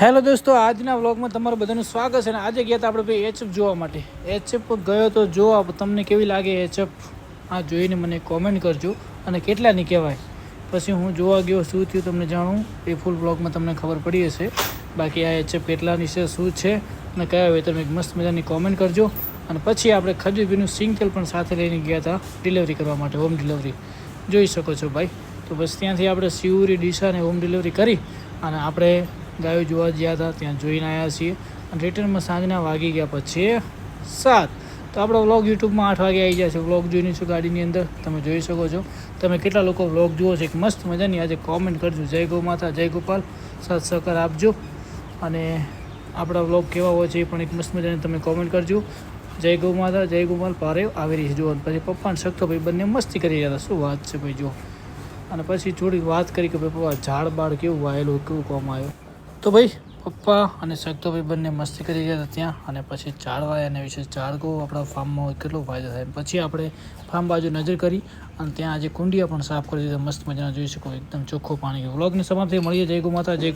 Hello દોસ્તો, આજના વ્લોગમાં તમારું બધાનું સ્વાગત છે. અને આજે ગયા હતા આપણે ભાઈ એચએફ જોવા માટે. એચએફ ગયો તો જોવા, તમને કેવી લાગે એચએફ આ જોઈને મને કોમેન્ટ કરજો અને કેટલાની કહેવાય. પછી હું જોવા ગયો, શું થયું તમને જાણું એ ફૂલ વ્લોગમાં તમને ખબર પડી હશે. બાકી આ એચએફ કેટલાની છે, શું છે અને કયા હોય તમે મસ્ત મજાની કોમેન્ટ કરજો. અને પછી આપણે ખજૂરભીનું સિંગ તેલ પણ સાથે લઈને ગયા હતા ડિલિવરી કરવા માટે, હોમ ડિલિવરી જોઈ શકો છો ભાઈ. તો બસ ત્યાંથી આપણે શિવરી ડીસાને હોમ ડિલિવરી કરી અને આપણે ગાયો જોવા ગયા હતા, ત્યાં જોઈને આવ્યા છીએ. અને રિટર્નમાં સાંજના વાગી ગયા પછી 7. તો આપણો વ્લોગ યુટ્યુબમાં 8 વાગે આવી જાય છે. વ્લોગ જોઈને છું ગાડીની અંદર, તમે જોઈ શકો છો. તમે કેટલા લોકો વ્લોગ જુઓ છો એક મસ્ત મજાની આજે કોમેન્ટ કરજો. જય ગૌ માતા, જય ગોપાલ, સાથ સહકાર આપજો. અને આપણા વ્લોગ કેવા હોય છે એ પણ એક મસ્ત મજાની તમે કોમેન્ટ કરજો. જય ગૌ માતા, જય ગોપાલ. પારે આવી રહી છે જુઓ. પછી પપ્પાને શકતો ભાઈ બંને મસ્તી કરી રહ્યા હતા. શું વાત છે ભાઈ, જુઓ. અને પછી થોડી વાત કરી કે ભાઈ પપ્પા ઝાડ બાળ કેવું વાયેલું, કેવું કોમ આવ્યો. તો ભાઈ પપ્પા અને શકતોભાઈ બંને મસ્તી કરી ગયા હતા ત્યાં. અને પછી ઝાડ વાયા એના વિશે ઝાડ કહું આપણા ફાર્મમાં કેટલો ફાયદો થાય. પછી આપણે ફાર્મ બાજુ નજર કરી અને ત્યાં આજે કુંડિયા પણ સાફ કરી દીધા મસ્ત મજાના, જોઈ શકો એકદમ ચોખ્ખું પાણી. વ્લોગની સમાપ્તિ મળીએ. જય ગૌ માતા, જય